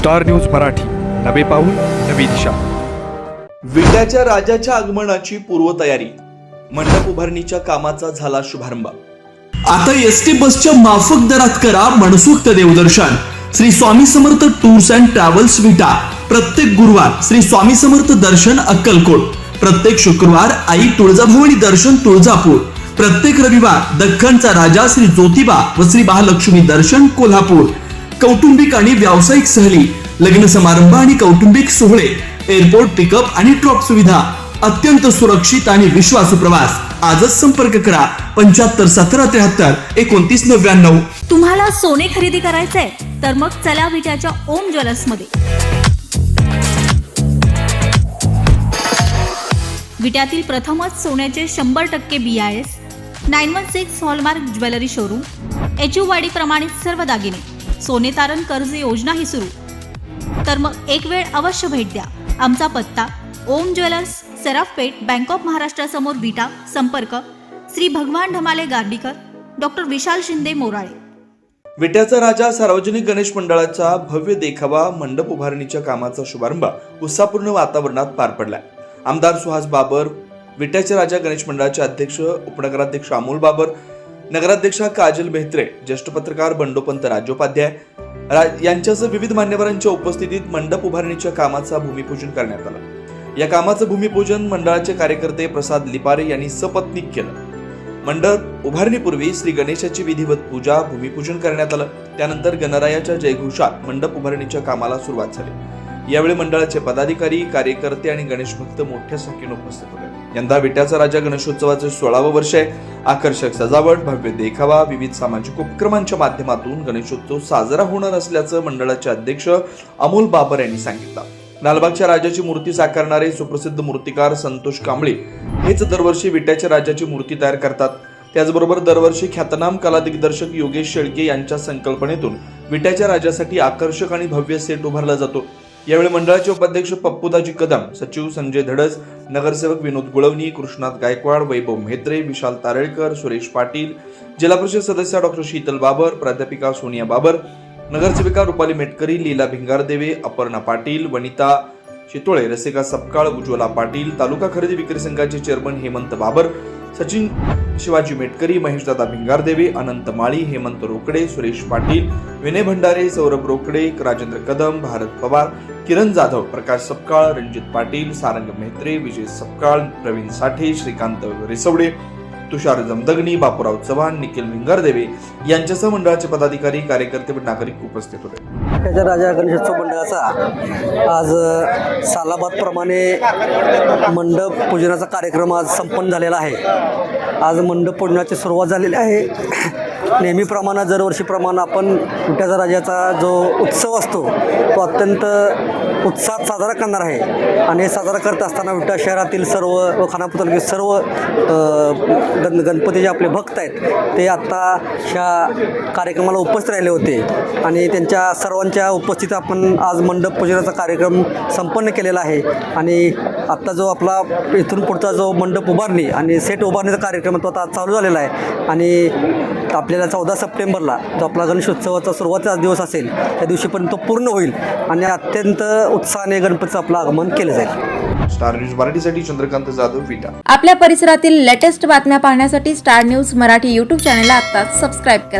Star news Marathi, नवे पाऊल नवी दिशा. विट्याच्या राजाच्या आगमनाची पूर्वतयारी, मंडप उभारणीच्या कामाचा झाला शुभारंभ. आता एसटी बसच्या माफक दरात करा मनसोक्त देवदर्शन. Shri Swami Samarth tours and travels विटा. प्रत्येक गुरुवार श्री स्वामी समर्थ दर्शन अक्कलकोट. प्रत्येक शुक्रवार आई तुळजाभवानी दर्शन तुळजापूर. प्रत्येक रविवार दख्खनचा राजा श्री ज्योतिबा व श्री महालक्ष्मी दर्शन कोल्हापूर. कौटुंबिक आणि व्यावसायिक सहली, लग्न समारंभ आणि कौटुंबिक सोहळे, एअरपोर्ट पिकअप आणि ड्रॉप सुविधा, अत्यंत सुरक्षित आणि विश्वासू प्रवास. आजच संपर्क करा 75 17 73 29 99. तुम्हाला सोने खरेदी करायचंय तर मग चला विट्याच्या ओम ज्वेलर्स मध्ये. विट्यातील प्रथमच सोन्याचे 100% BIS 916 hallmark jewellery showroom. HUID प्रमाणित सर्व दागिने, सोने तारण कर्ज योजना ही सुरू. तर मग एक वेळ अवश्य भेट द्या. आमचा पत्ता ओम ज्वेलर्स, सराफपेठ, बँक ऑफ महाराष्ट्र समोर विटा. संपर्क श्री भगवान ढमाले गार्डीकर, डॉक्टर विशाल शिंदे मोराळे. विट्याचा राजा सार्वजनिक गणेश मंडळाचा भव्य देखावा मंडप उभारणीच्या कामाचा शुभारंभ उत्साहपूर्ण वातावरणात पार पडलाय. आमदार सुहास बाबर, विट्याच्या राजा गणेश मंडळाचे अध्यक्ष उपनगराध्यक्ष अमोल बाबर, नगराध्यक्षा काजल बेहत्रे, ज्येष्ठ पत्रकार बंडोपंत राजोपाध्याय यांच्यासह विविध मान्यवरांच्या उपस्थितीत मंडप उभारणीच्या कामाचा भूमिपूजन करण्यात आलं. या कामाचं भूमिपूजन मंडळाचे कार्यकर्ते प्रसाद लिपारे यांनी सपत्नीक केलं. मंडप उभारणीपूर्वी श्री गणेशाची विधिवत पूजा, भूमिपूजन करण्यात आलं. त्यानंतर गणरायाच्या जयघोषात मंडप उभारणीच्या कामाला सुरुवात झाली. यावेळी मंडळाचे पदाधिकारी, कार्यकर्ते आणि गणेश भक्त मोठ्या संख्येने उपस्थित होते. यंदा विट्याचा राजा गणेशोत्सवाचे 16वे वर्ष आहे. आकर्षक सजावट, भव्य देखावा, विविध सामाजिक उपक्रमांच्या माध्यमातून गणेशोत्सव साजरा होणार असल्याचं मंडळाचे अध्यक्ष अमोल बाबर यांनी सांगितलं. लालबागच्या राजाची मूर्ती साकारणारे सुप्रसिद्ध मूर्तिकार संतोष कांबळे हेच दरवर्षी विट्याच्या राजाची मूर्ती तयार करतात. त्याचबरोबर दरवर्षी ख्यातनाम कला दिग्दर्शक योगेश शेळके यांच्या संकल्पनेतून विट्याच्या राजासाठी आकर्षक आणि भव्य सेट उभारला जातो. यावेळी मंडळाचे उपाध्यक्ष पप्पूदाजी कदम, सचिव संजय धडस, नगरसेवक विनोद गुळवणी, कृष्णात गायकवाड, वैभव म्हेत्रे, विशाल तारेळकर, सुरेश पाटील, जिल्हा परिषद सदस्य डॉक्टर शीतल बाबर, प्राध्यापिका सोनिया बाबर, नगरसेविका रुपाली मेटकरी, लीला भिंगारदेवे, अपर्णा पाटील, वनिता चितोळे, रसिका सपकाळ, उज्ज्वला पाटील, तालुका खरेदी विक्री संघाचे चेअरमन हेमंत बाबर, सचिन शिवाजी मेटकरी, महेशदादा भिंगारदेवे, अनंत माळी, हेमंत रोकडे, सुरेश पाटील, विनय भंडारे, सौरभ रोकडे, राजेंद्र कदम, भारत पवार, किरण जाधव, प्रकाश सपकाळ, रणजित पाटील, सारंग मेहत्रे, विजय सपकाळ, प्रवीण साठे, श्रीकांत रिसवडे, तुषार जमदगनी, बापूराव चव्हाण, निखिल भिंगारदेवे यांच्यासह मंडळाचे पदाधिकारी, कार्यकर्ते व नागरिक उपस्थित होते. विट्याच्या राजा गणेशोत्सव मंडळाचा आज सालाबादप्रमाणे मंडप पूजनाचा कार्यक्रम आज संपन्न झालेला आहे. आज मंडप पूजनाची सुरुवात झालेली आहे. नेहमीप्रमाणे दरवर्षीप्रमाणे आपण विट्याच्या राजाचा जो उत्सव असतो तो अत्यंत उत्साहात साजरा करणार आहे. आणि हे साजरा करत असताना विटा शहरातील सर्व व खानापूर तालुक्यातील सर्व गणपतीचे आपले भक्त आहेत ते आत्ता ह्या कार्यक्रमाला उपस्थित राहिले होते. आणि त्यांच्या सर्वांच्या उपस्थितीत आपण आज मंडप पूजनाचा कार्यक्रम संपन्न केलेला आहे. आणि आत्ता जो आपला इथून पुढचा जो मंडप उभारणी आणि सेट उभारणीचा कार्यक्रम तो आता चालू झालेला आहे. आणि आपल्याला 14 सप्टेंबरला जो आपला गणेशोत्सवाचा सुरुवातीचा दिवस असेल त्या दिवशीपर्यंत तो पूर्ण होईल आणि अत्यंत उत्साहाने गणपतीचं आपलं आगमन केलं जाईल. स्टार न्यूज मराठीसाठी चंद्रकांत जाधव, विटा. आपल्या परिसरातील लेटेस्ट बातम्या पाहण्यासाठी स्टार न्यूज मराठी YouTube चॅनलला आत्ताच सबस्क्राईब करा.